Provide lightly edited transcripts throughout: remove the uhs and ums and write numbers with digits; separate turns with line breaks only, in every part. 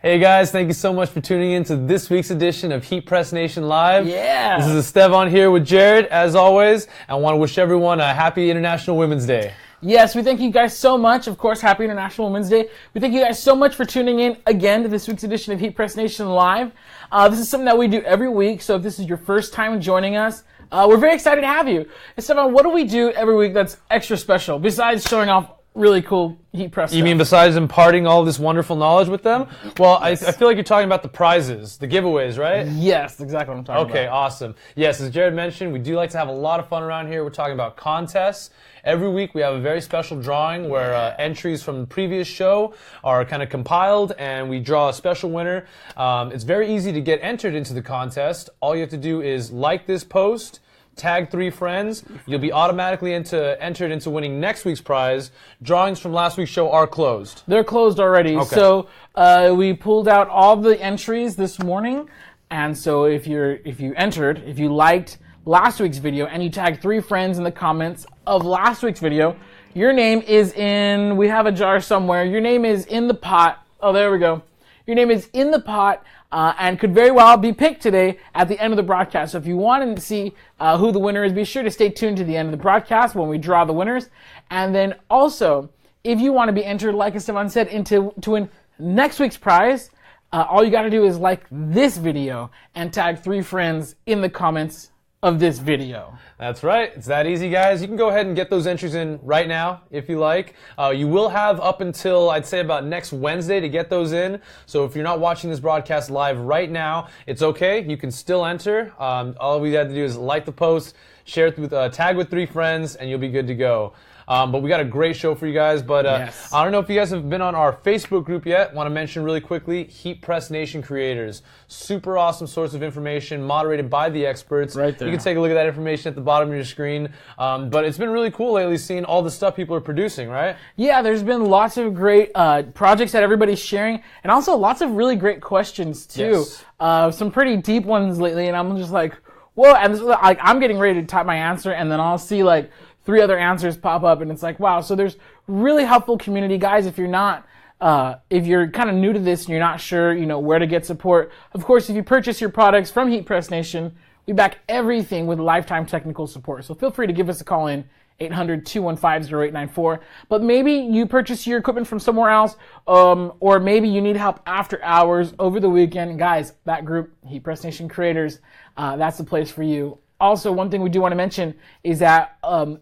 Hey guys, thank you so much for tuning in to this week's edition of HeatPressNation Live.
Yeah.
This is Esteban here with Jared, as always. I want to wish everyone a happy International Women's Day.
Yes, we thank you guys so much. Of course, happy International Women's Day. We thank you guys so much for tuning in again to this week's edition of HeatPressNation Live. This is something that we do every week, so if this is your first time joining us, we're very excited to have you. Esteban, what do we do every week that's extra special, besides showing off really cool heat press stuff?
You mean besides imparting all this wonderful knowledge with them? Well, yes. I feel like you're talking about the prizes, the giveaways, right?
Yes, exactly what I'm talking about.
Okay, awesome. Yes, as Jared mentioned, we do like to have a lot of fun around here. We're talking about contests. Every week we have a very special drawing where entries from the previous show are kind of compiled and we draw a special winner. It's very easy to get entered into the contest. All you have to do is like this post, tag 3 friends. You'll be automatically entered into winning next week's prize. Drawings from last week's show are closed.
They're closed already. Okay. So we pulled out all the entries this morning, and so if you liked last week's video and you tagged 3 friends in the comments of last week's video, your name is in. We have a jar somewhere. Your name is in the pot. Oh, there we go. Your name is in the pot. And could very well be picked today at the end of the broadcast. So if you want to see who the winner is, be sure to stay tuned to the end of the broadcast when we draw the winners. And then also, if you want to be entered, like Esteban said, to win next week's prize, all you got to do is like this video and tag 3 friends in the comments of this video.
That's right. It's that easy, guys. You can go ahead and get those entries in right now if you like. You will have up until, I'd say, about next Wednesday to get those in. So if you're not watching this broadcast live right now, it's okay. You can still enter. All we have to do is like the post, share it with, tag with 3 friends, and you'll be good to go. But we got a great show for you guys. But yes. I don't know if you guys have been on our Facebook group yet. Want to mention really quickly, HeatPressNation Creators. Super awesome source of information, moderated by the experts.
Right there.
You can take a look at that information at the bottom of your screen. But it's been really cool lately seeing all the stuff people are producing, right?
Yeah, there's been lots of great projects that everybody's sharing, and also lots of really great questions too. Yes. Some pretty deep ones lately, and I'm just like, whoa! And like, I'm getting ready to type my answer, and then I'll see like 3 other answers pop up, and it's like, wow. So there's really helpful community, guys. If you're not, if you're kind of new to this and you're not sure, where to get support, of course, if you purchase your products from HeatPressNation, we back everything with lifetime technical support. So feel free to give us a call in 800-215-0894. But maybe you purchase your equipment from somewhere else, or maybe you need help after hours, over the weekend. Guys, that group, HeatPressNation Creators, that's the place for you. Also, one thing we do want to mention is that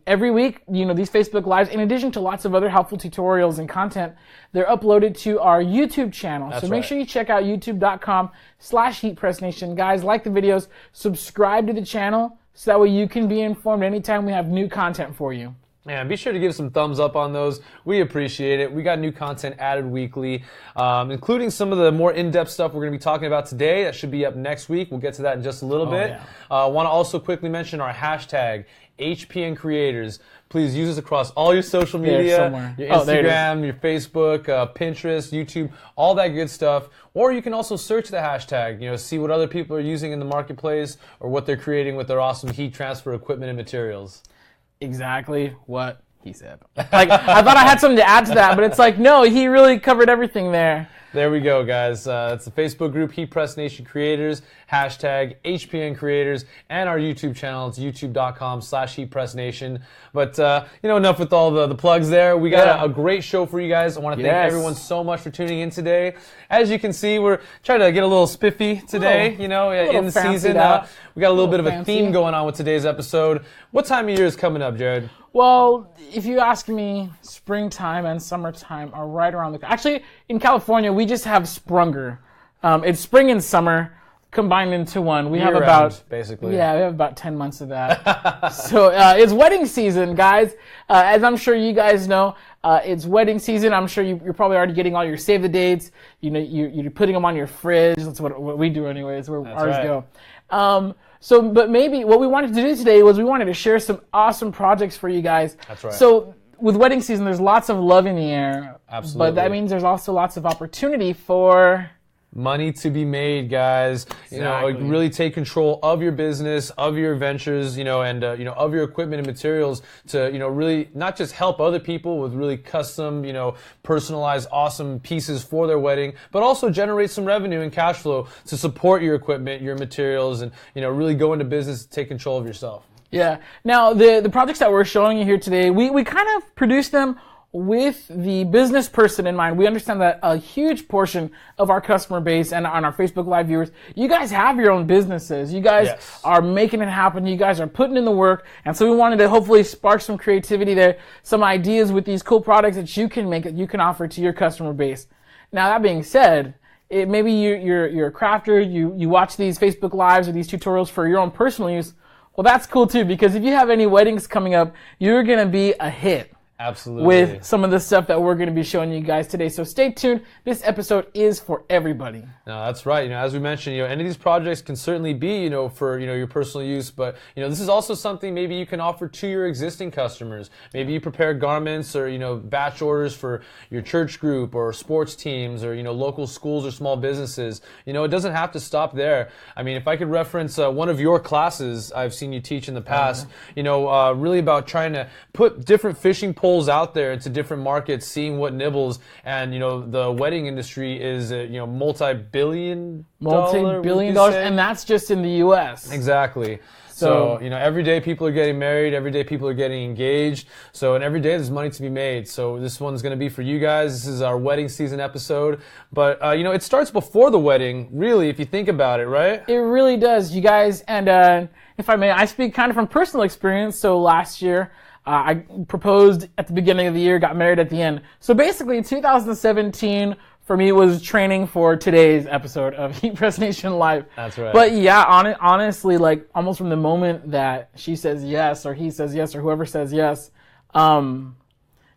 every week, these Facebook Lives, in addition to lots of other helpful tutorials and content, they're uploaded to our YouTube channel.
That's
so make sure you check out youtube.com/HeatPressNation. Guys, like the videos, subscribe to the channel, so that way you can be informed anytime we have new content for you.
Yeah, be sure to give some thumbs up on those. We appreciate it. We got new content added weekly, including some of the more in-depth stuff we're going to be talking about today. That should be up next week. We'll get to that in just a little bit.
Yeah.
Want to also quickly mention our hashtag, HPN Creators. Please use this across all your social media, your Instagram, your Facebook, Pinterest, YouTube, all that good stuff. Or you can also search the hashtag, see what other people are using in the marketplace or what they're creating with their awesome heat transfer equipment and materials.
Exactly what he said. Like, I thought I had something to add to that, but it's like, no, he really covered everything there.
There we go, guys. It's the Facebook group, HeatPressNation Creators, hashtag HPN Creators, and our YouTube channel. It's youtube.com/HeatPressNation. But, enough with all the plugs there. We got a great show for you guys. I want to thank everyone so much for tuning in today. As you can see, we're trying to get a little spiffy today, in the season. We got a little bit of a theme going on with today's episode. What time of year is coming up, Jared?
Well, if you ask me, springtime and summertime are right around the... Actually, in California, we just have Sprunger. It's spring and summer combined into one. We have about...
basically.
Yeah, we have about 10 months of that. So it's wedding season, guys. As I'm sure you guys know, it's wedding season. I'm sure you're probably already getting all your save the dates. You're putting them on your fridge. That's what we do anyways, where ours go. But maybe what we wanted to do today was we wanted to share some awesome projects for you guys.
That's right.
So with wedding season, there's lots of love in the air.
Absolutely.
But that means there's also lots of opportunity for
Money to be made, guys. You know,
Exactly.
really take control of your business, of your ventures, you know, and you know, of your equipment and materials to, you know, really not just help other people with really custom, you know, personalized, awesome pieces for their wedding, but also generate some revenue and cash flow to support your equipment, your materials, and, you know, really go into business and take control of yourself.
Yeah. Now, the projects that we're showing you here today, we kind of produce them with the business person in mind. We understand that a huge portion of our customer base and on our Facebook Live viewers, you guys have your own businesses. You guys are making it happen. You guys are putting in the work. And so we wanted to hopefully spark some creativity there, some ideas with these cool products that you can make, that you can offer to your customer base. Now, that being said, maybe you're a crafter, you watch these Facebook Lives or these tutorials for your own personal use. Well, that's cool too, because if you have any weddings coming up, you're going to be a hit.
Absolutely.
With some of the stuff that we're going to be showing you guys today. So stay tuned. This episode is for everybody.
No, that's right. You know, as we mentioned, you know, any of these projects can certainly be, you know, for, you know, your personal use, but, you know, this is also something maybe you can offer to your existing customers. Maybe you prepare garments or, you know, batch orders for your church group or sports teams or, you know, local schools or small businesses. You know, it doesn't have to stop there. I mean, if I could reference one of your classes I've seen you teach in the past, you know, really about trying to put different fishing poles out there into different markets, seeing what nibbles, and you know the wedding industry is you know multi-billion dollars,
and that's just in the U.S.
Exactly. So, you know, every day people are getting married, every day people are getting engaged. So, and every day there's money to be made. So this one's going to be for you guys. This is our wedding season episode. But, you know, it starts before the wedding, really, if you think about it, right?
It really does, you guys. And if I may, I speak kind of from personal experience. So last year, I proposed at the beginning of the year, got married at the end. So basically, 2017 for me was training for today's episode of HeatPressNation Live.
That's right.
But yeah, honestly, like almost from the moment that she says yes, or he says yes, or whoever says yes, you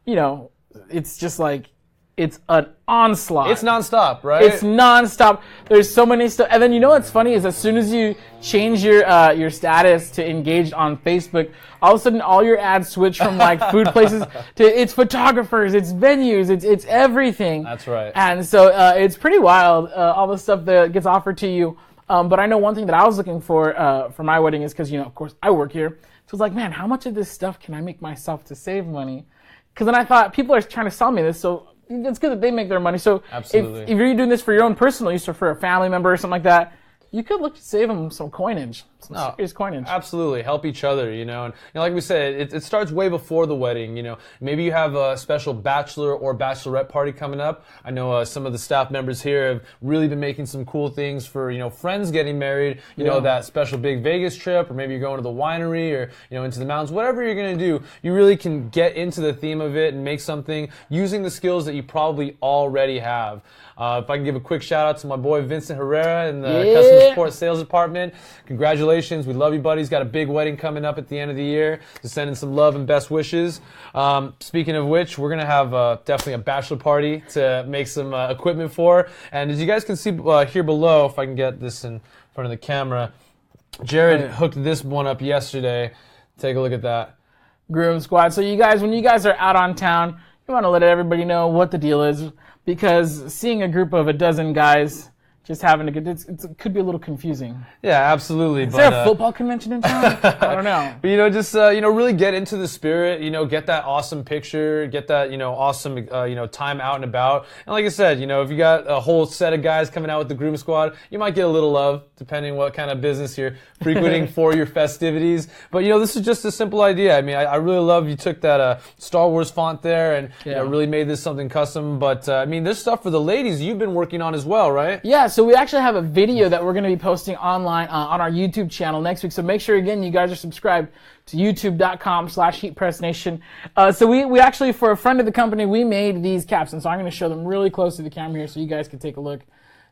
know, it's just like, it's an onslaught.
It's nonstop, right?
It's nonstop. There's so many stuff. And then you know what's funny is as soon as you change your status to engaged on Facebook, all of a sudden all your ads switch from like food places to it's photographers, it's venues, it's everything.
That's right.
And so it's pretty wild, all the stuff that gets offered to you. But I know one thing that I was looking for my wedding is because, you know, of course I work here. So it's like, man, how much of this stuff can I make myself to save money? Because then I thought people are trying to sell me this, so it's good that they make their money. So if you're doing this for your own personal use or for a family member or something like that, you could look to save them some coinage, serious coinage.
Absolutely. Help each other, you know. And you know, like we said, it starts way before the wedding, you know. Maybe you have a special bachelor or bachelorette party coming up. I know some of the staff members here have really been making some cool things for, you know, friends getting married, you know, that special big Vegas trip, or maybe you're going to the winery or, you know, into the mountains. Whatever you're going to do, you really can get into the theme of it and make something using the skills that you probably already have. If I can give a quick shout out to my boy Vincent Herrera in the customer support sales department. Congratulations. We love you, buddy. He's got a big wedding coming up at the end of the year. Just sending some love and best wishes. Speaking of which, we're going to have definitely a bachelor party to make some equipment for. And as you guys can see here below, if I can get this in front of the camera, Jared hooked this one up yesterday. Take a look at that.
Groom Squad. So you guys, when you guys are out on town, you want to let everybody know what the deal is. Because seeing a group of a dozen guys just having a good, it could be a little confusing.
Yeah, absolutely.
Is there a football convention in town? I don't know.
But, you know, just, you know, really get into the spirit, you know, get that awesome picture, get that, you know, awesome, you know, time out and about. And like I said, you know, if you got a whole set of guys coming out with the groom squad, you might get a little love, depending what kind of business you're frequenting for your festivities. But, you know, this is just a simple idea. I mean, I really love you took that Star Wars font there and you know, really made this something custom. But, I mean, there's stuff for the ladies you've been working on as well, right?
Yeah, so we actually have a video that we're going to be posting online on our YouTube channel next week. So make sure, again, you guys are subscribed to youtube.com/HeatPressNation. So we actually, for a friend of the company, we made these caps. And so I'm going to show them really close to the camera here so you guys can take a look.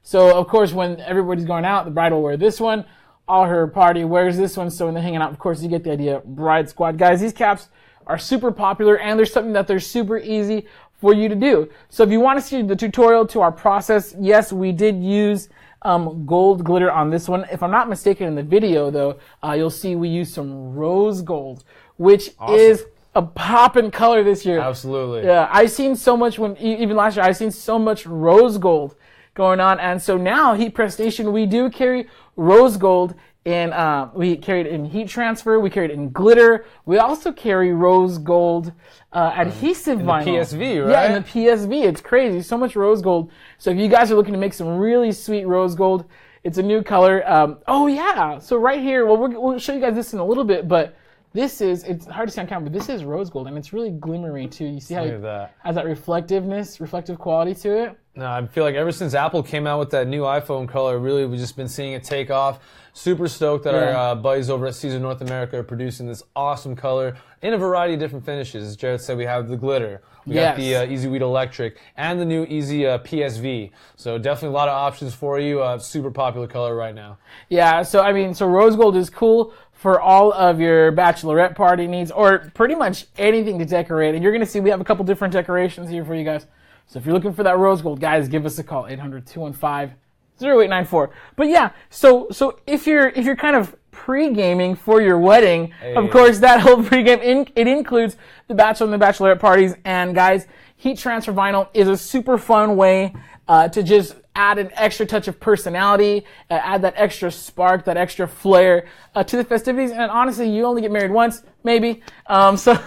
So, of course, when everybody's going out, the bride will wear this one. All her party wears this one. So when they're hanging out, of course, you get the idea. Bride Squad. Guys, these caps are super popular, and there's something that they're super easy for you to do. So if you want to see the tutorial to our process, yes, we did use gold glitter on this one. If I'm not mistaken, in the video, though, you'll see we use some rose gold, which is a poppin' color this year.
Absolutely.
Yeah, I've seen so much even last year, I've seen so much rose gold going on. And so now, HeatPressNation, we do carry rose gold we carry it in heat transfer, we carry it in glitter. We also carry rose gold adhesive vinyl.
PSV, right?
Yeah, in the PSV. It's crazy. So much rose gold. So if you guys are looking to make some really sweet rose gold, it's a new color. Oh yeah. So right here, well, we'll show you guys this in a little bit, but it's hard to see on camera, but this is rose gold, and it's really glimmery too. You see how it has that reflective quality to it?
No, I feel like ever since Apple came out with that new iPhone color, really we've just been seeing it take off. Super stoked that our buddies over at Caesar North America are producing this awesome color in a variety of different finishes. As Jared said, we have the glitter, we got the Easy Weed Electric, and the new Easy PSV. So definitely a lot of options for you. Super popular color right now.
Yeah, so rose gold is cool for all of your bachelorette party needs, or pretty much anything to decorate. And you're going to see we have a couple different decorations here for you guys. So if you're looking for that rose gold, guys, give us a call, 800-215-0894. But yeah, so if you're kind of pre-gaming for your wedding, of course, that whole pre-game, it includes the bachelor and the bachelorette parties. And guys, heat transfer vinyl is a super fun way to just add an extra touch of personality, add that extra spark, that extra flair to the festivities. And honestly, you only get married once, maybe. So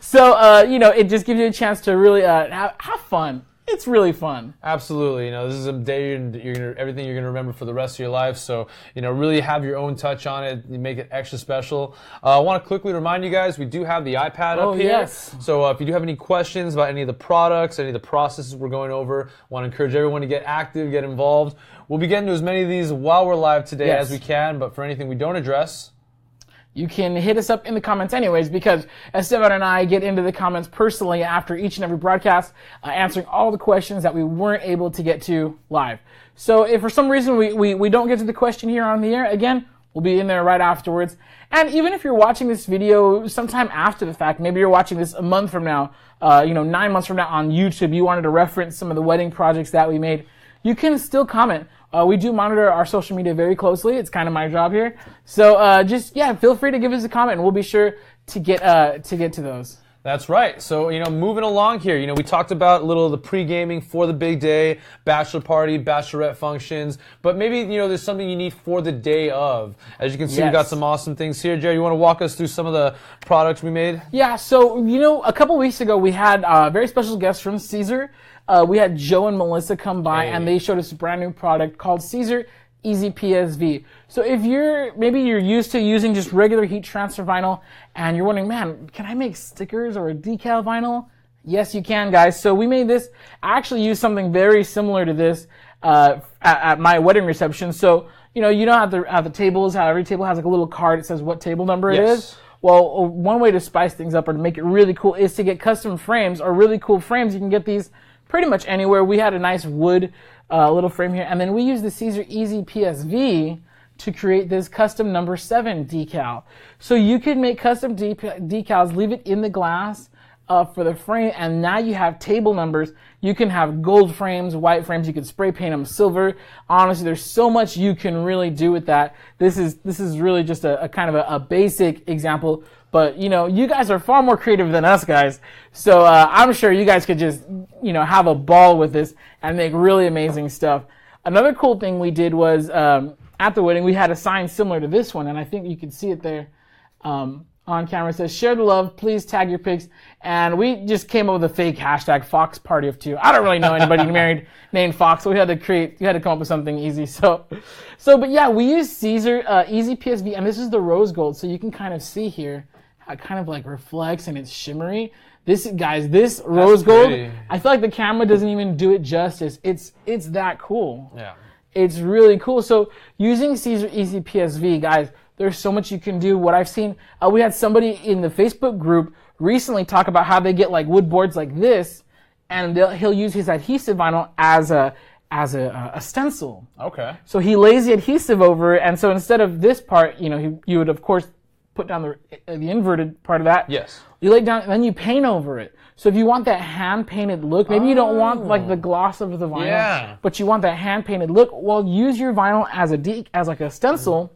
it just gives you a chance to really have fun. It's really fun.
Absolutely. This is a day everything you're gonna remember for the rest of your life. So, really have your own touch on it. You make it extra special. I want to quickly remind you guys, we do have the iPad up here.
Yes.
So if you do have any questions about any of the products, any of the processes we're going over, want to encourage everyone to get active, get involved. We'll be getting to as many of these while we're live today as we can, but for anything we don't address,
you can hit us up in the comments anyways, because Esteban and I get into the comments personally after each and every broadcast, answering all the questions that we weren't able to get to live. So if for some reason we don't get to the question here on the air, again, we'll be in there right afterwards. And even if you're watching this video sometime after the fact, maybe you're watching this a month from now, 9 months from now on YouTube, you wanted to reference some of the wedding projects that we made, you can still comment. We do monitor our social media very closely. It's kind of my job here. So feel free to give us a comment, and we'll be sure to get to those.
That's right. So, moving along here, we talked about a little of the pre-gaming for the big day, bachelor party, bachelorette functions, but maybe, there's something you need for the day of. As you can see, we got some awesome things here. Jerry, you want to walk us through some of the products we made?
Yeah, so, a couple weeks ago, we had very special guests from Caesar. We had Joe and Melissa come by, and they showed us a brand new product called Caesar Easy PSV. So if you're used to using just regular heat transfer vinyl, and you're wondering, man, can I make stickers or a decal vinyl? Yes, you can, guys. So we made this. I actually used something very similar to this at my wedding reception. So you know how the tables, how every table has like a little card that says what table number it is. Well, one way to spice things up or to make it really cool is to get custom frames or really cool frames. You can get these pretty much anywhere. We had a nice wood little frame here, and then we used the Caesar Easy PSV to create this custom number 7 decal. So you could make custom decals, leave it in the glass for the frame, and now you have table numbers. You can have gold frames, white frames. You can spray paint them silver. Honestly, there's so much you can really do with that. This is really just a kind of a basic example. But, you guys are far more creative than us guys. So I'm sure you guys could just, have a ball with this and make really amazing stuff. Another cool thing we did was at the wedding, we had a sign similar to this one, and I think you can see it there on camera. It says, "Share the love, please tag your pics." And we just came up with a fake hashtag Fox Party of 2. I don't really know anybody married named Fox, so we had to come up with something easy. But yeah, we used Caesar Easy PSV, and this is the rose gold, so you can kind of see here how it kind of like reflects and it's shimmery. This rose gold, I feel like the camera doesn't even do it justice. It's that cool.
Yeah.
It's really cool. So using Caesar Easy PSV, guys, there's so much you can do. What I've seen, we had somebody in the Facebook group recently talk about how they get like wood boards like this, and he'll use his adhesive vinyl as a stencil.
Okay.
So he lays the adhesive over it, and so instead of this part, you would of course put down the inverted part of that.
Yes.
You lay it down, and then you paint over it. So if you want that hand-painted look, maybe you don't want like the gloss of the vinyl, but you want that hand-painted look, well, use your vinyl as like a stencil,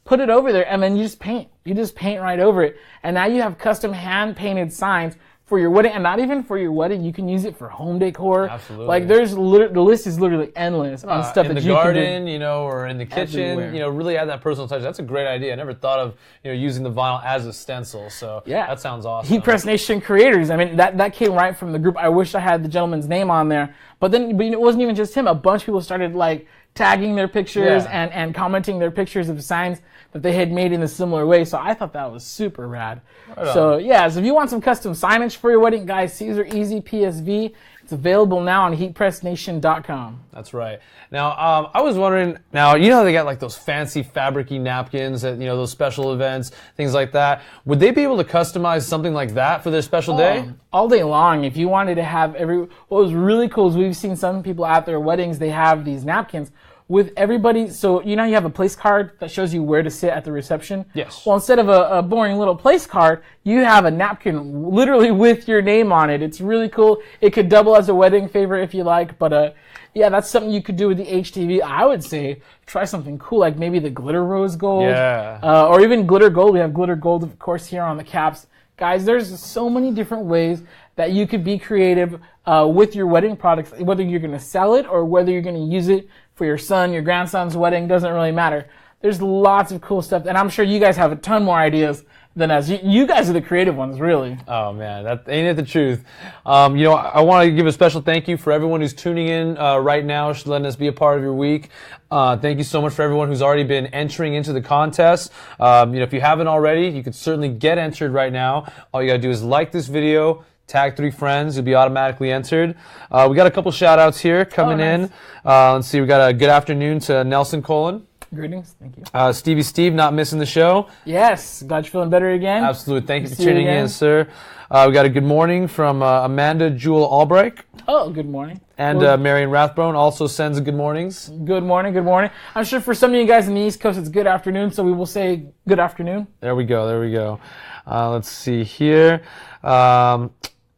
put it over there, and then you just paint. You just paint right over it. And now you have custom hand-painted signs for your wedding, and not even for your wedding. You can use it for home decor.
Absolutely.
Like the list is literally endless on stuff
in
that
the
you
garden,
can do.
you know, or in the kitchen,
Everywhere.
you know, really add that personal touch. That's a great idea. I never thought of, you know, using the vinyl as a stencil. So
Yeah.
that sounds awesome.
HeatPressNation creators. I mean, that came right from the group. I wish I had the gentleman's name on there, but it wasn't even just him. A bunch of people started like tagging their pictures
Yeah.
and commenting their pictures of signs that they had made in a similar way. So I thought that was super rad.
Right
So yeah, so if you want some custom signage for your wedding, guys, Caesar Easy PSV. It's available now on HeatPressNation.com.
That's right. Now, I was wondering, now, you know how they got like those fancy fabric-y napkins at, you know, those special events, things like that. Would they be able to customize something like that for their special day?
All day long. If you wanted to have what was really cool is we've seen some people at their weddings, they have these napkins with everybody. So, you know, you have a place card that shows you where to sit at the reception?
Yes.
Well, instead of a boring little place card, you have a napkin literally with your name on it. It's really cool. It could double as a wedding favor if you like, but yeah, that's something you could do with the HTV. I would say try something cool, like maybe the glitter rose gold.
Yeah.
Or even glitter gold. We have glitter gold, of course, here on the caps. Guys, there's so many different ways that you could be creative with your wedding products, whether you're going to sell it or whether you're going to use it for your son, your grandson's wedding, doesn't really matter. There's lots of cool stuff, and I'm sure you guys have a ton more ideas than us. You guys are the creative ones, really.
Oh man, that ain't it the truth. You know, I want to give a special thank you for everyone who's tuning in right now, letting us be a part of your week. Thank you so much for everyone who's already been entering into the contest. You know, if you haven't already, you can certainly get entered right now. All you gotta do is like this video, tag 3 friends, you'll be automatically entered. We got a couple shout outs here coming in. Let's see, we got a good afternoon to Nelson Colon.
Greetings, thank you.
Stevie Steve, not missing the show.
Yes, glad you're feeling better again.
Absolutely, thank you for
See you
tuning in,
again.
sir. We got a good morning from Amanda Jewel Albright.
Oh, good morning.
And Marion Rathbone also sends good mornings.
Good morning, good morning. I'm sure for some of you guys in the East Coast, it's good afternoon, so we will say good afternoon.
There we go, there we go. Let's see here.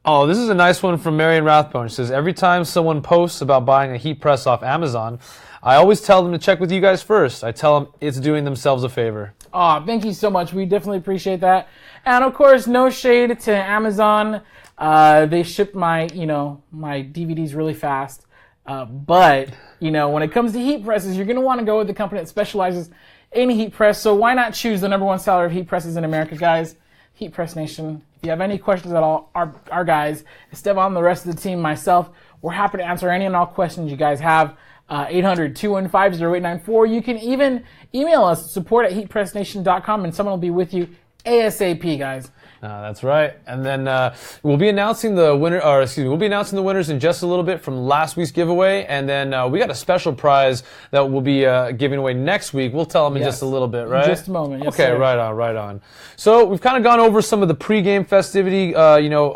Oh, this is a nice one from Marion Rathbone. She says, every time someone posts about buying a heat press off Amazon, I always tell them to check with you guys first. I tell them it's doing themselves a favor.
Oh, thank you so much. We definitely appreciate that. And of course, no shade to Amazon. They ship my DVDs really fast. But, you know, when it comes to heat presses, you're going to want to go with the company that specializes in heat press. So why not choose the #1 seller of heat presses in America, guys? HeatPressNation. If you have any questions at all, our guys, Esteban, the rest of the team, myself, we're happy to answer any and all questions you guys have. 800-215-0894. You can even email us, support@heatpressnation.com, and someone will be with you ASAP, guys.
That's right. And then we'll be announcing the winner, we'll be announcing the winners in just a little bit from last week's giveaway. And then we got a special prize that we'll be giving away next week. We'll tell them in just a little bit, right?
In just a moment. Yes,
okay,
sir.
right on, right on. So we've kind of gone over some of the pregame festivity,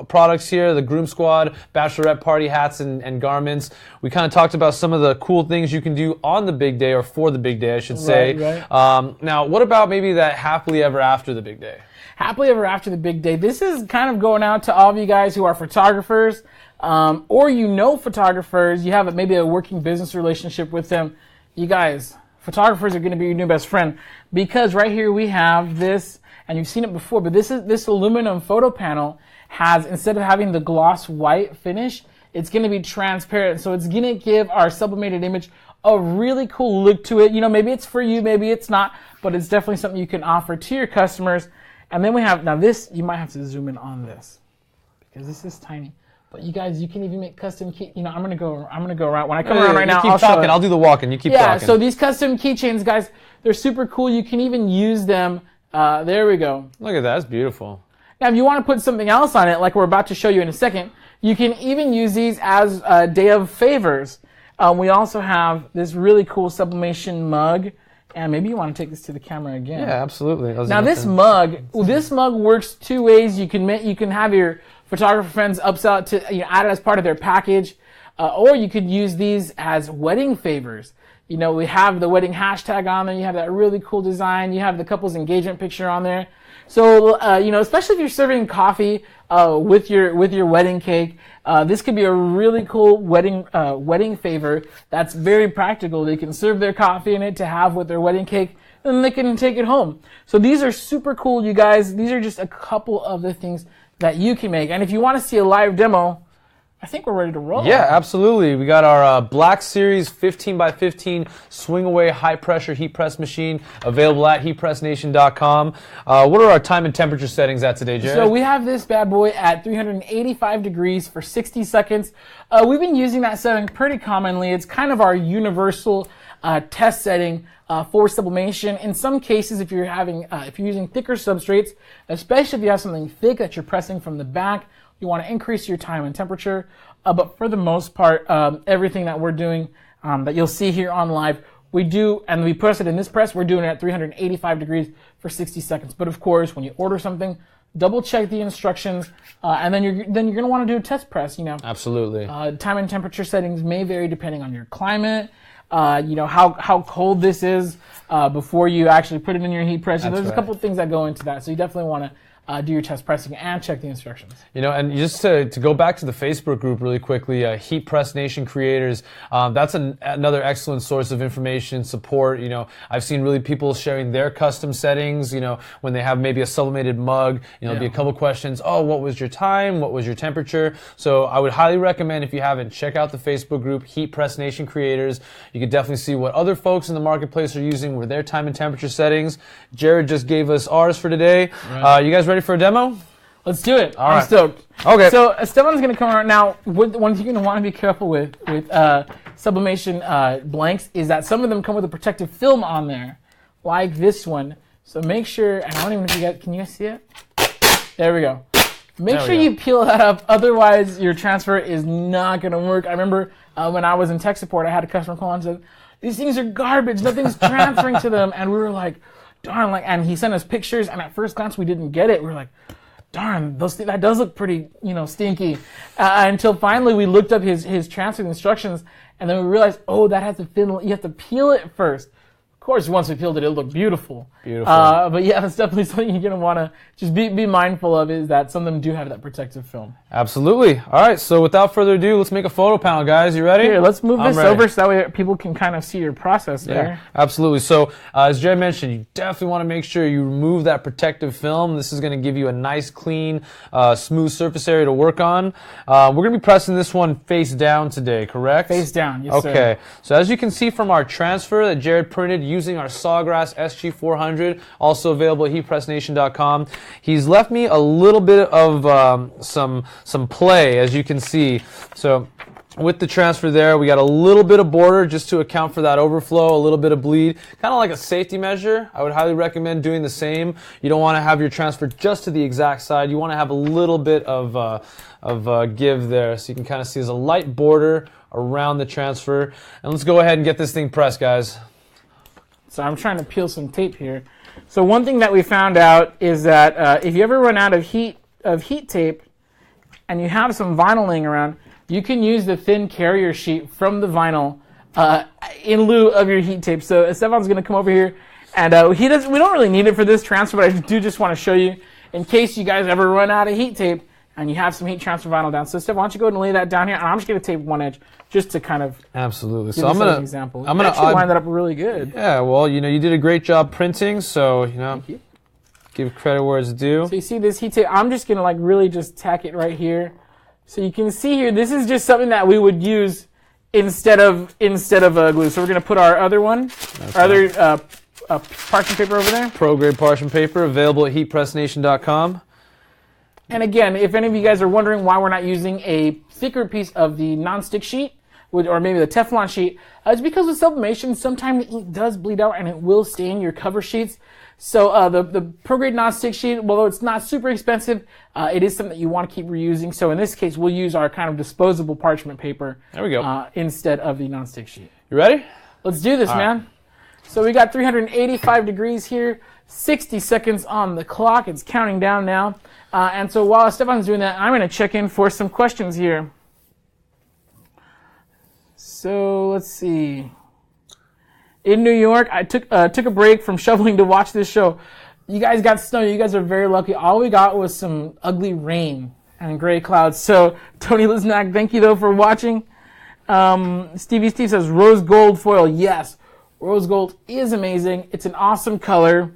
products here, the Groom Squad, bachelorette party hats and garments. We kind of talked about some of the cool things you can do on the big day, or for the big day, I should say.
Right.
Now, what about maybe that happily ever after the big day?
Happily ever after the big day. This is kind of going out to all of you guys who are photographers, or photographers. You have maybe a working business relationship with them. You guys, photographers are going to be your new best friend, because right here we have this, and you've seen it before, but this aluminum photo panel has, instead of having the gloss white finish, it's going to be transparent. So it's going to give our sublimated image a really cool look to it. You know, maybe it's for you, maybe it's not, but it's definitely something you can offer to your customers. And then we have, now this, you might have to zoom in on this, because this is tiny. But you guys, you can even make custom key, I'm going to go around. When I come around right now,
keep
I'll
talking.
show it.
I'll do the walking. You keep talking.
Yeah, so these custom keychains, guys, they're super cool. You can even use them. There we go.
Look at that. That's beautiful.
Now, if you want to put something else on it, like we're about to show you in a second, you can even use these as day of favors. We also have this really cool sublimation mug. And maybe you want to take this to the camera again.
Yeah, absolutely.
Now this mug works two ways. You can have your photographer friends upsell it to, add it as part of their package, or you could use these as wedding favors. We have the wedding hashtag on there. You have that really cool design. You have the couple's engagement picture on there. So especially if you're serving coffee with your wedding cake, this could be a really cool wedding favor that's very practical. They can serve their coffee in it to have with their wedding cake. and then they can take it home. So these are super cool, you guys. These are just a couple of the things that you can make. And if you want to see a live demo, I think we're ready to roll.
Yeah, absolutely. We got our Black Series 15 by 15 swing away high pressure heat press machine available at HeatPressNation.com. What are our time and temperature settings at today, Jared?
So we have this bad boy at 385 degrees for 60 seconds. We've been using that setting pretty commonly. It's kind of our universal test setting for sublimation. In some cases, if you're using thicker substrates, especially if you have something thick that you're pressing from the back, you want to increase your time and temperature. But for the most part, everything that we're doing that you'll see here on live, we do, and we press it in this press, we're doing it at 385 degrees for 60 seconds. But of course, when you order something, double check the instructions, and then you're going to want to do a test press.
Absolutely.
Time and temperature settings may vary depending on your climate. How cold this is before you actually put it in your heat press. So there's a couple of things that go into that. So you definitely want to do your test pressing and check the instructions.
And just to go back to the Facebook group really quickly, HeatPressNation creators, that's another excellent source of information, support. I've seen really people sharing their custom settings, when they have maybe a sublimated mug, there'll be a couple questions. Oh, what was your time? What was your temperature? So I would highly recommend, if you haven't, check out the Facebook group, HeatPressNation creators. You can definitely see what other folks in the marketplace are using with their time and temperature settings. Jared just gave us ours for today. Right. You guys ready for a demo?
Let's do it.
I'm
stoked.
Okay.
So Esteban's going to come around now. One thing you're going to want to be careful with sublimation blanks is that some of them come with a protective film on there, like this one. So make sure, and I don't even know if you guys, can you guys see it? There we go. Make sure you peel that up, otherwise your transfer is not going to work. I remember when I was in tech support, I had a customer call and said, these things are garbage, nothing's transferring to them, and we were like, darn, and he sent us pictures, and at first glance we didn't get it. We were like, darn, that does look pretty, stinky. Until finally we looked up his transfer instructions, and then we realized, oh, that has to fill. You have to peel it first. Of course, once we peeled it, it looked beautiful. But yeah, that's definitely something you're gonna want to just be mindful of, is that some of them do have that protective film.
Absolutely. All right. So without further ado, let's make a photo panel, guys. You ready?
Here, let's move this over so that way people can kind of see your process there.
Yeah, absolutely. So as Jay mentioned, you definitely want to make sure you remove that protective film. This is going to give you a nice, clean, smooth surface area to work on. We're going to be pressing this one face down today, correct?
Face down, yes, sir.
Okay. So as you can see from our transfer that Jared printed using our Sawgrass SG400, also available at HeatPressNation.com, he's left me a little bit of some play, as you can see. So with the transfer there, we got a little bit of border just to account for that overflow, a little bit of bleed, kind of like a safety measure. I would highly recommend doing the same. You don't want to have your transfer just to the exact side. You want to have a little bit of give there, so you can kind of see there's a light border around the transfer. And let's go ahead and get this thing pressed, guys.
So I'm trying to peel some tape here. So one thing that we found out is that if you ever run out of heat tape and you have some vinyl laying around, you can use the thin carrier sheet from the vinyl in lieu of your heat tape. So Esteban's going to come over here, and we don't really need it for this transfer, but I do just want to show you in case you guys ever run out of heat tape and you have some heat transfer vinyl down. So Esteban, why don't you go ahead and lay that down here, and I'm just going to tape one edge just to kind of
absolutely.
So I'm going to line that up really good.
Yeah, well, you did a great job printing, so
Thank you.
Give credit where it's due.
So you see this heat tape, I'm just going to really just tack it right here. So you can see here, this is just something that we would use instead of glue. So we're going to put our other one, parchment paper over there.
Pro grade parchment paper, available at HeatPressNation.com.
And again, if any of you guys are wondering why we're not using a thicker piece of the nonstick sheet, or maybe the Teflon sheet, it's because with sublimation, sometimes the ink does bleed out and it will stain your cover sheets. So the pro-grade non-stick sheet, although it's not super expensive, it is something that you want to keep reusing. So in this case, we'll use our kind of disposable parchment paper.
There we go.
Instead of the non-stick sheet.
You ready?
Let's do this, man. So we got 385 degrees here, 60 seconds on the clock. It's counting down now. And so while Esteban's doing that, I'm going to check in for some questions here. So let's see. In New York, I took a break from shoveling to watch this show. You guys got snow. You guys are very lucky. All we got was some ugly rain and gray clouds. So Tony Lisnack, thank you though for watching. Stevie Steve says rose gold foil. Yes, Rose gold is amazing. It's an awesome color.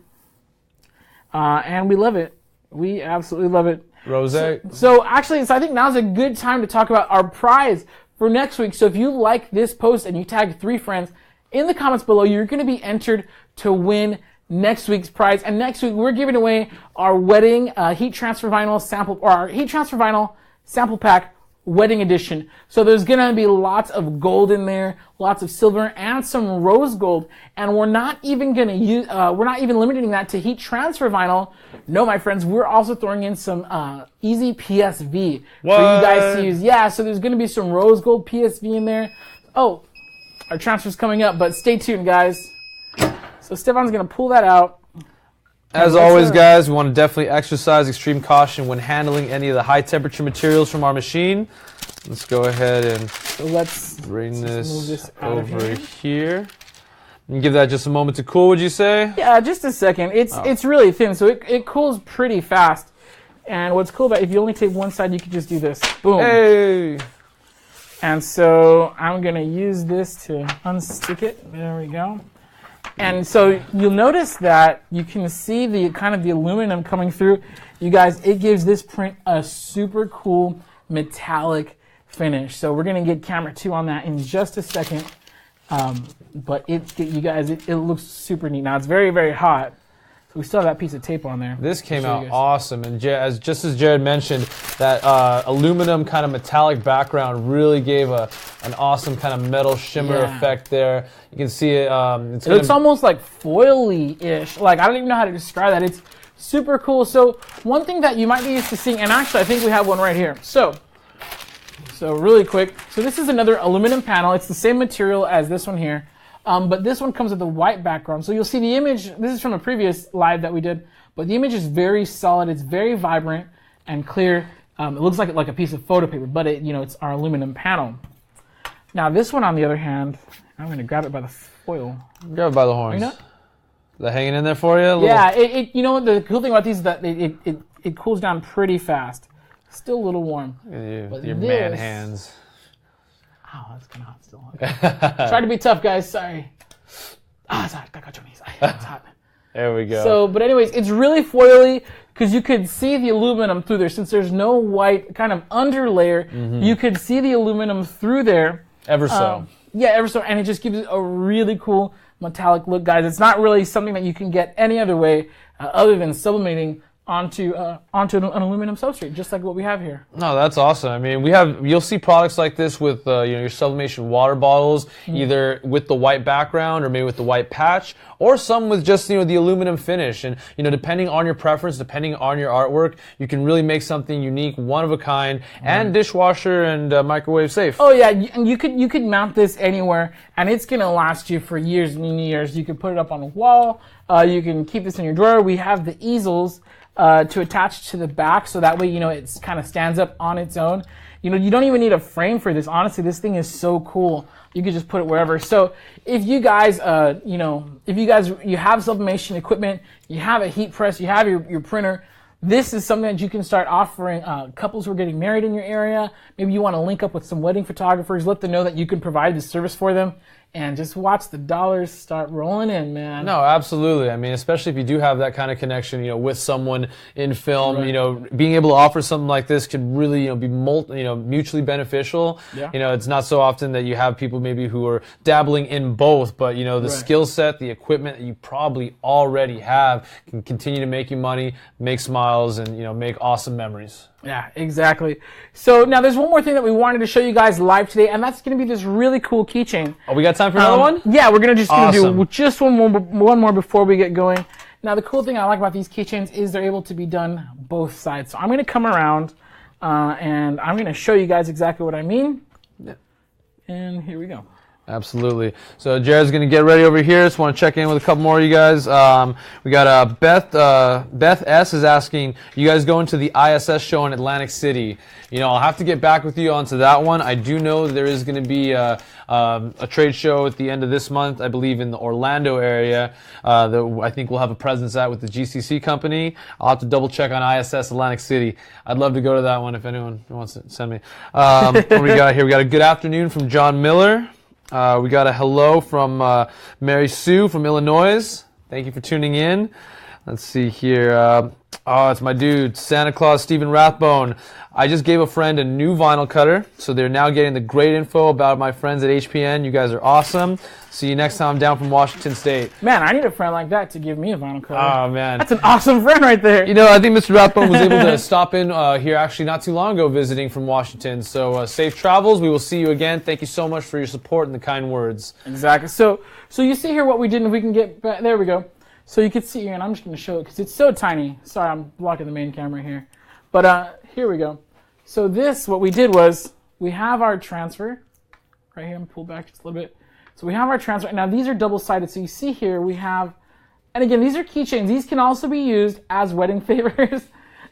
And we love it. We absolutely love it.
Rose.
So actually, I think now's a good time to talk about our prize for next week. So if you like this post and you tag 3 friends in the comments below, you're going to be entered to win next week's prize. And next week, we're giving away our wedding heat transfer vinyl sample, or our heat transfer vinyl sample pack wedding edition. So there's going to be lots of gold in there, lots of silver, and some rose gold. And we're not even going to use, we're not even limiting that to heat transfer vinyl. No, my friends, we're also throwing in some easy PSV for you guys to use. Yeah, so there's going to be some rose gold PSV in there. Oh, our transfer's coming up, but stay tuned, guys. So Stefan's going to pull that out.
As always, guys, we want to definitely exercise extreme caution when handling any of the high temperature materials from our machine. Let's go ahead and bring this over here. And give that just a moment to cool, would you say?
Yeah, just a second. It's really thin, so it cools pretty fast. And what's cool about it, if you only take one side, you can just do this. Boom.
Hey!
And so I'm going to use this to unstick it. There we go. And so you'll notice that you can see the kind of the aluminum coming through. You guys, it gives this print a super cool metallic finish. So we're going to get camera 2 on that in just a second. But you guys, it looks super neat. Now it's very, very hot. So we still have that piece of tape on there.
This came out awesome. And just as Jared mentioned, that aluminum kind of metallic background really gave an awesome kind of metal shimmer effect there. You can see it.
It looks almost like foily-ish. Like, I don't even know how to describe that. It's super cool. So one thing that you might be used to seeing, and actually I think we have one right here. So really quick. So this is another aluminum panel. It's the same material as this one here. But this one comes with a white background. So you'll see the image, this is from a previous live that we did, but the image is very solid, it's very vibrant and clear. It looks like a piece of photo paper, but it's our aluminum panel. Now this one, on the other hand, I'm going to grab it by the foil.
Grab it by the horns. Is that hanging in there for you?
Yeah, you know what, the cool thing about these is that it cools down pretty fast. Still a little warm.
Your man hands.
Oh, that's kind of hot still. Okay. Try to be tough, guys. Sorry. It's hot. It's hot.
There we go.
So, but anyways, it's really foily because you could see the aluminum through there. Since there's no white kind of underlayer, you could see the aluminum through there.
Ever so.
Yeah, ever so. And it just gives it a really cool metallic look, guys. It's not really something that you can get any other way other than sublimating onto an aluminum substrate, just like what we have here.
No, that's awesome. I mean, you'll see products like this with your Sublimation water bottles, either with the white background or maybe with the white patch, or some with just the aluminum finish. And depending on your preference, depending on your artwork, you can really make something unique, one of a kind, and dishwasher and microwave safe.
Oh yeah, and you could mount this anywhere, and it's gonna last you for years and years. You could put it up on a wall. You can keep this in your drawer. We have the easels to attach to the back, so that way it kind of stands up on its own. You don't even need a frame for this. Honestly, this thing is so cool. You could just put it wherever. So if you guys, you have sublimation equipment, you have a heat press, you have your printer, this is something that you can start offering couples who are getting married in your area. Maybe you want to link up with some wedding photographers, let them know that you can provide this service for them. And just watch the dollars start rolling in, man.
No, absolutely. I mean, especially if you do have that kind of connection, with someone in film, being able to offer something like this could really, be mutually beneficial.
Yeah.
It's not so often that you have people maybe who are dabbling in both, but the skill set, the equipment that you probably already have can continue to make you money, make smiles, and make awesome memories.
Yeah, exactly. So now there's one more thing that we wanted to show you guys live today, and that's going to be this really cool keychain.
Oh, we got time for another one?
Yeah, we're gonna do just one more before we get going. Now the cool thing I like about these keychains is they're able to be done both sides. So I'm going to come around and I'm going to show you guys exactly what I mean. Yeah. And here we go.
Absolutely. So Jared's going to get ready over here. Just want to check in with a couple more of you guys. We got Beth S. is asking, you guys going to the ISS show in Atlantic City? I'll have to get back with you onto that one. I do know there is going to be a trade show at the end of this month, I believe in the Orlando area, that I think we'll have a presence at with the GCC company. I'll have to double check on ISS Atlantic City. I'd love to go to that one if anyone wants to send me. What do we got here? We got a good afternoon from John Miller. We got a hello from Mary Sue from Illinois. Thank you for tuning in. Let's see here. It's my dude, Santa Claus Stephen Rathbone. I just gave a friend a new vinyl cutter, so they're now getting the great info about my friends at HPN. You guys are awesome. See you next time down from Washington State.
Man, I need a friend like that to give me a vinyl cutter.
Oh, man.
That's an awesome friend right there.
You know, I think Mr. Rathbone was able to stop in here actually not too long ago visiting from Washington. So safe travels. We will see you again. Thank you so much for your support and the kind words.
Exactly. So you see here what we did, and if we can get back, there we go. So you can see here, and I'm just going to show it because it's so tiny. Sorry, I'm blocking the main camera here. But here we go. So what we did was, we have our transfer. Right here, I'm pull back just a little bit. So we have our transfer. Now these are double-sided. So you see here, we have, and again, these are keychains. These can also be used as wedding favors.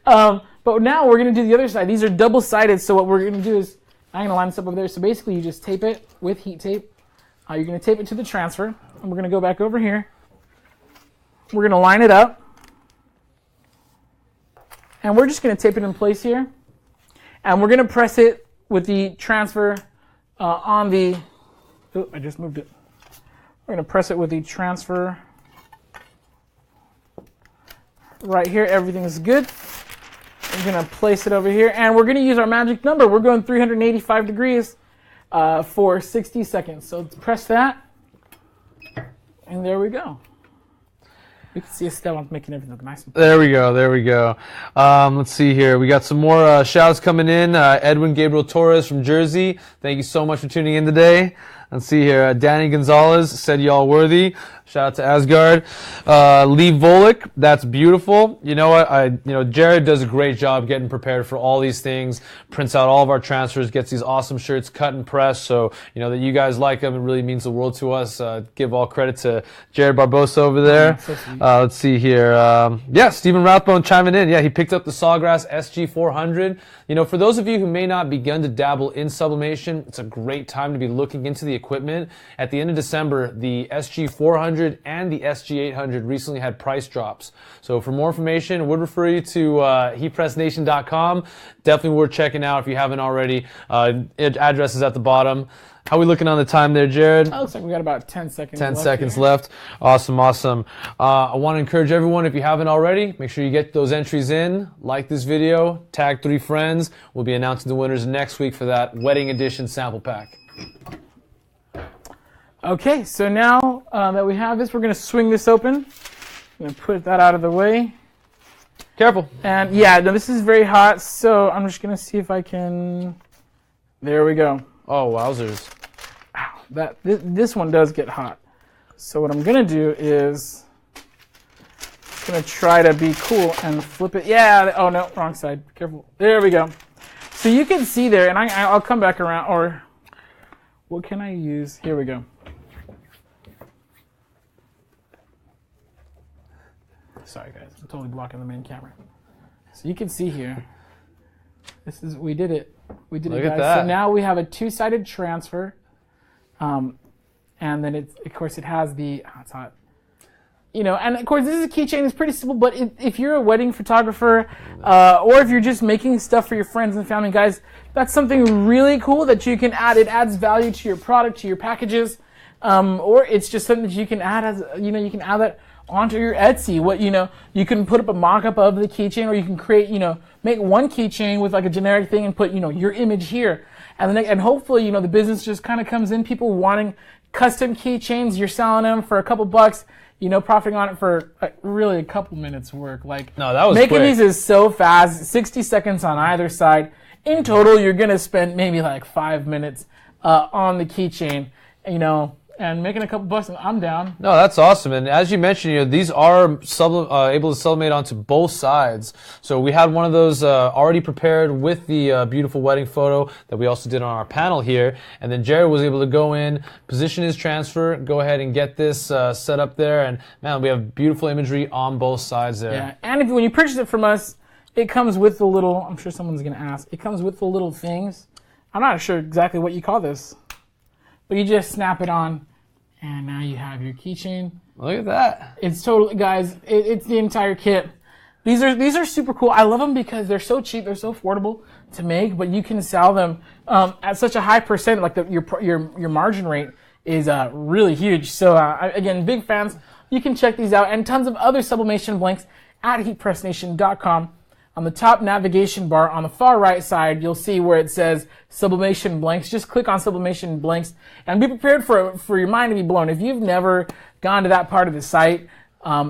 But now we're going to do the other side. These are double-sided. So what we're going to do is, I'm going to line this up over there. So basically, you just tape it with heat tape. You're going to tape it to the transfer. And we're going to go back over here. We're going to line it up. And we're just going to tape it in place here. And we're going to press it with the transfer on the... Oh, I just moved it. We're going to press it with the transfer right here. Everything is good. We're going to place it over here. And we're going to use our magic number. We're going 385 degrees for 60 seconds. So let's press that. And there we go. You can see Esteban's making everything look nice.
There we go. There we go. Let's see here. We got some more shouts coming in. Edwin Gabriel Torres from Jersey. Thank you so much for tuning in today. Let's see here. Danny Gonzalez said y'all worthy. Shout out to Asgard. Lee Volick, that's beautiful. You know what? Jared does a great job getting prepared for all these things. Prints out all of our transfers, gets these awesome shirts cut and pressed. So, that you guys like them, it really means the world to us. Give all credit to Jared Barbosa over there. Let's see here. Stephen Rathbone chiming in. Yeah, he picked up the Sawgrass SG400. For those of you who may not begun to dabble in sublimation, it's a great time to be looking into the equipment. At the end of December, the SG400 and the SG800 recently had price drops. So for more information, I would refer you to HeatPressNation.com. Definitely worth checking out if you haven't already. Address is at the bottom. How are we looking on the time there, Jared?
It looks like we got about 10 seconds
10
left
seconds
here.
left. Awesome. I want to encourage everyone, if you haven't already, make sure you get those entries in, like this video, tag 3 friends. We'll be announcing the winners next week for that wedding edition sample pack.
Okay, so now that we have this, we're going to swing this open. I'm going to put that out of the way.
Careful.
And yeah, no, this is very hot, so I'm just going to see if I can... There we go.
Oh, wowzers.
Ow, this one does get hot. So what I'm going to do is... I'm going to try to be cool and flip it. Yeah, oh no, wrong side. Careful. There we go. So you can see there, and I'll come back around, or... What can I use? Here we go. Sorry guys, I'm totally blocking the main camera. So you can see here, we did it. We did
Look
it, guys.
at that.
So now we have a two-sided transfer. And then of course it has the, it's hot. And of course this is a keychain, it's pretty simple, but if you're a wedding photographer, or if you're just making stuff for your friends and family, guys, that's something really cool that you can add. It adds value to your product, to your packages, or it's just something that you can add as, you can add that onto your Etsy. You can put up a mock-up of the keychain, or you can create, make one keychain with like a generic thing and put, your image here. And hopefully, the business just kind of comes in, people wanting custom keychains, you're selling them for a couple bucks, profiting on it for really a couple minutes work.
No, that was
making
quick.
these is so fast, 60 seconds on either side. In total, you're going to spend maybe like 5 minutes on the keychain, and making a couple bucks, and I'm down.
No, that's awesome. And as you mentioned, these are able to sublimate onto both sides. So we had one of those already prepared with the beautiful wedding photo that we also did on our panel here. And then Jared was able to go in, position his transfer, go ahead and get this set up there. And man, we have beautiful imagery on both sides there.
Yeah, and when you purchase it from us, it comes with the little, I'm sure someone's going to ask, it comes with the little things. I'm not sure exactly what you call this, but you just snap it on. And now you have your keychain.
Look at that.
It's totally, guys, it's the entire kit. These are super cool. I love them because they're so cheap, they're so affordable to make, but you can sell them at such a high percent, like your margin rate is really huge. So again, big fans. You can check these out and tons of other sublimation blanks at HeatPressNation.com. On the top navigation bar on the far right side, you'll see where it says Sublimation Blanks. Just click on Sublimation Blanks and be prepared for your mind to be blown. If you've never gone to that part of the site,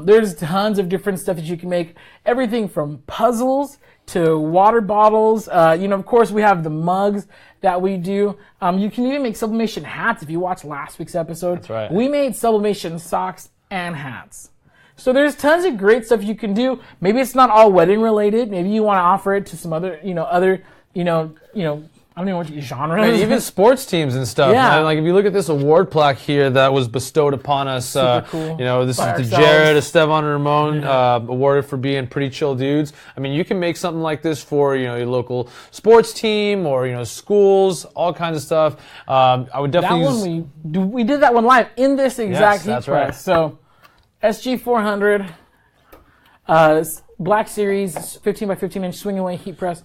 there's tons of different stuff that you can make. Everything from puzzles to water bottles. Of course, we have the mugs that we do. You can even make sublimation hats if you watched last week's episode.
That's right.
We made sublimation socks and hats. So there's tons of great stuff you can do. Maybe it's not all wedding related. Maybe you want to offer it to some other, I don't know what genres.
And even sports teams and stuff.
Yeah.
Like if you look at this award plaque here that was bestowed upon us,
Super cool.
This
By
is to
ourselves.
Jared, Esteban, and Ramon, awarded for being pretty chill dudes. I mean, you can make something like this for, your local sports team or, schools, all kinds of stuff. I would definitely
we did that one live in this exact heat
that's
press.
right.
So SG400, Black Series, 15 by 15 inch swing away heat press.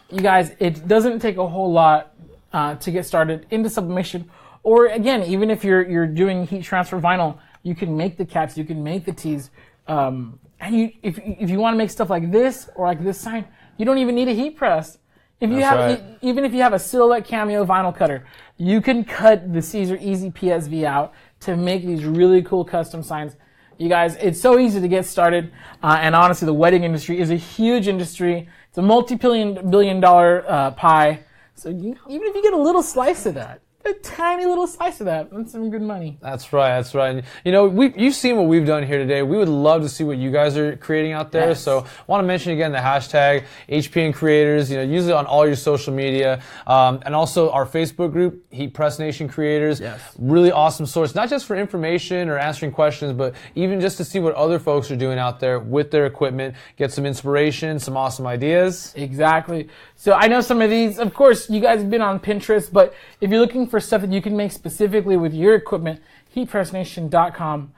You guys, it doesn't take a whole lot to get started into sublimation. Or again, even if you're doing heat transfer vinyl, you can make the caps, you can make the tees. And if you want to make stuff like this or like this sign, you don't even need a heat press. Even if you have a silhouette cameo vinyl cutter, you can cut the Caesar Easy PSV out to make these really cool custom signs. You guys, it's so easy to get started. And honestly, the wedding industry is a huge industry. It's a multi-billion dollar pie. So even if you get a little slice of that, a tiny little slice of that, that's some good money.
That's right. And, you've seen what we've done here today. We would love to see what you guys are creating out there.
Yes.
So I want to mention again the hashtag HPN Creators. Use it on all your social media. And also our Facebook group, HeatPressNation Creators.
Yes.
Really awesome source, not just for information or answering questions, but even just to see what other folks are doing out there with their equipment, get some inspiration, some awesome ideas.
Exactly. So I know some of these, of course, you guys have been on Pinterest, but if you're looking for stuff that you can make specifically with your equipment, HeatPressNation.com,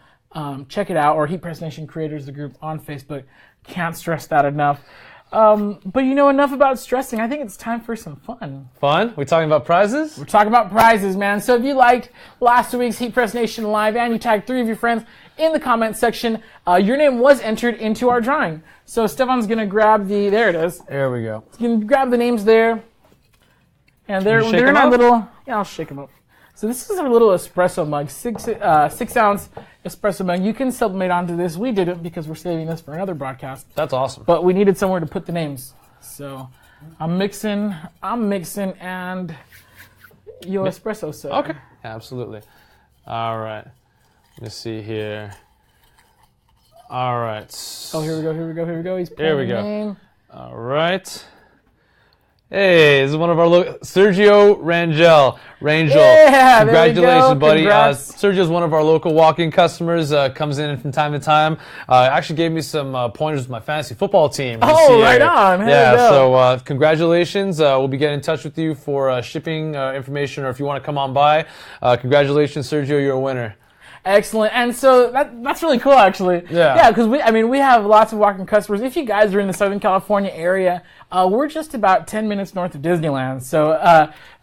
check it out, or HeatPressNation Creators, the group on Facebook. Can't stress that enough. But enough about stressing. I think it's time for some fun.
Fun? We talking about prizes?
We're talking about prizes, man. So if you liked last week's Heat Press Nation Live and you tagged 3 of your friends in the comment section, your name was entered into our drawing. So Stefan's going to grab there it is.
There we go.
You can grab the names there. And they're
shake
in
'em
our
up?
little, I'll shake them up. So this is our little espresso mug, 6-ounce espresso mug. You can sublimate onto this. We did it because we're saving this for another broadcast.
That's awesome.
But we needed somewhere to put the names. So I'm mixing, and your espresso, sir.
Okay. Absolutely. All right. Let me see here. All right.
Oh, here we go. He's putting
Here we
the
go.
name.
All right. Hey, this is one of our Sergio Rangel.
Yeah, there we
Congratulations,
go.
buddy.
Congrats.
Sergio's one of our local walk-in customers. Comes in from time to time. Actually gave me some pointers with my fantasy football team. this
Oh,
year.
right on. Here
Yeah.
we go.
So congratulations. We'll be getting in touch with you for shipping information, or if you want to come on by. Congratulations, Sergio. You're a winner.
Excellent. And so that's really cool, actually.
Yeah.
Yeah, because we have lots of walk-in customers. If you guys are in the Southern California area, we're just about 10 minutes north of Disneyland. So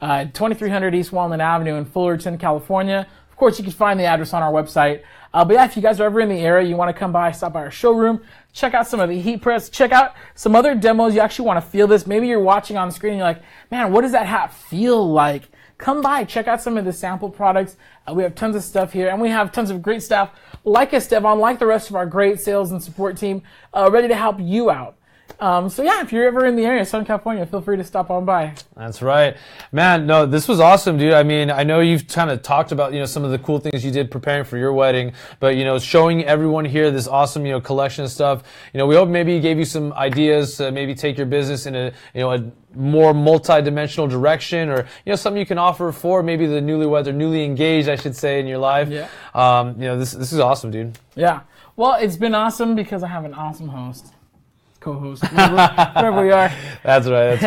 2300 East Walnut Avenue in Fullerton, California. Of course, you can find the address on our website. But yeah, if you guys are ever in the area, you want to come by, stop by our showroom, check out some of the heat press, check out some other demos. You actually want to feel this. Maybe you're watching on the screen and you're like, man, what does that hat feel like? Come by, check out some of the sample products. We have tons of stuff here, and we have tons of great staff like Esteban, like the rest of our great sales and support team, ready to help you out. So yeah, if you're ever in the area, Southern California, feel free to stop on by.
That's right. Man, no, this was awesome, dude. I mean, I know you've kind of talked about, some of the cool things you did preparing for your wedding, but, showing everyone here this awesome, collection of stuff. We hope maybe it gave you some ideas to maybe take your business in a more multi-dimensional direction, or, something you can offer for maybe the newlyweds or newly engaged, I should say, in your life.
Yeah.
This is awesome, dude.
Yeah. Well, it's been awesome because I have an awesome host. co-host, whatever we are.
That's right.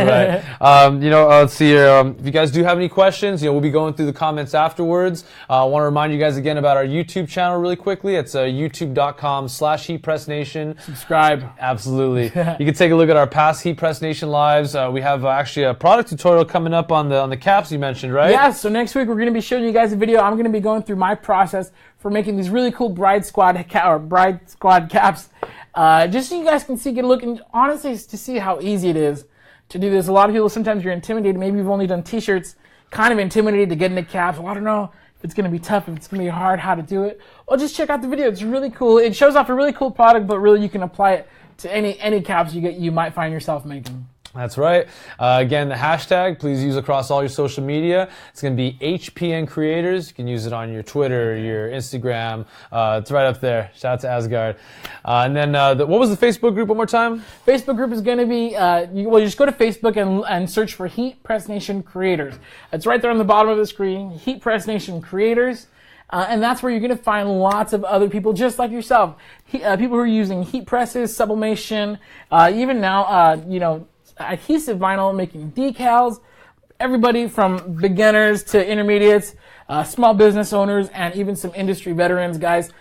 Let's see here. If you guys do have any questions, we'll be going through the comments afterwards. I want to remind you guys again about our YouTube channel really quickly. It's youtube.com/HeatPressNation.
Subscribe.
Absolutely. You can take a look at our past HeatPressNation lives. We have actually a product tutorial coming up on the caps you mentioned, right?
Yeah, so next week we're going to be showing you guys a video. I'm going to be going through my process for making these really cool Bride Squad caps. Just so you guys can get a look, and honestly, to see how easy it is to do this. A lot of people, sometimes you're intimidated. Maybe you've only done t-shirts, kind of intimidated to get into caps. Well, I don't know if it's going to be tough, if it's going to be hard, how to do it. Well, just check out the video. It's really cool. It shows off a really cool product, but really you can apply it to any caps you might find yourself making.
That's right. Again, the hashtag, please use across all your social media. It's going to be HPN Creators. You can use it on your Twitter, your Instagram. It's right up there. Shout out to Asgard. And then, what was the Facebook group one more time?
Facebook group is going to be, you just go to Facebook and search for HeatPressNation Creators. It's right there on the bottom of the screen, HeatPressNation Creators. And that's where you're going to find lots of other people just like yourself. People who are using heat presses, sublimation, even now, adhesive vinyl, making decals. Everybody from beginners to intermediates, small business owners, and even some industry veterans, guys,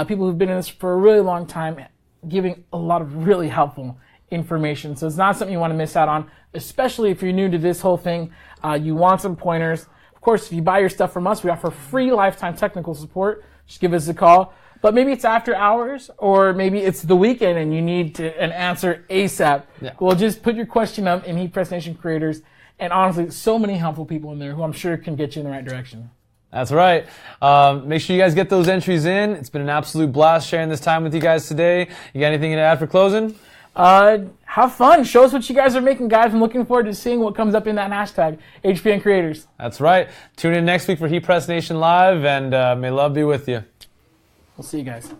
people who've been in this for a really long time, giving a lot of really helpful information. So it's not something you want to miss out on, especially if you're new to this whole thing. You want some pointers. Of course, if you buy your stuff from us, we offer free lifetime technical support. Just give us a call. But maybe it's after hours, or maybe it's the weekend and you need an answer ASAP. Yeah. Well, just put your question up in HeatPressNation Creators, and honestly, so many helpful people in there who I'm sure can get you in the right direction.
That's right. Make sure you guys get those entries in. It's been an absolute blast sharing this time with you guys today. You got anything to add for closing?
Have fun. Show us what you guys are making, guys. I'm looking forward to seeing what comes up in that hashtag, HPN Creators.
That's right. Tune in next week for HeatPressNation Live, and may love be with you.
We'll see you guys.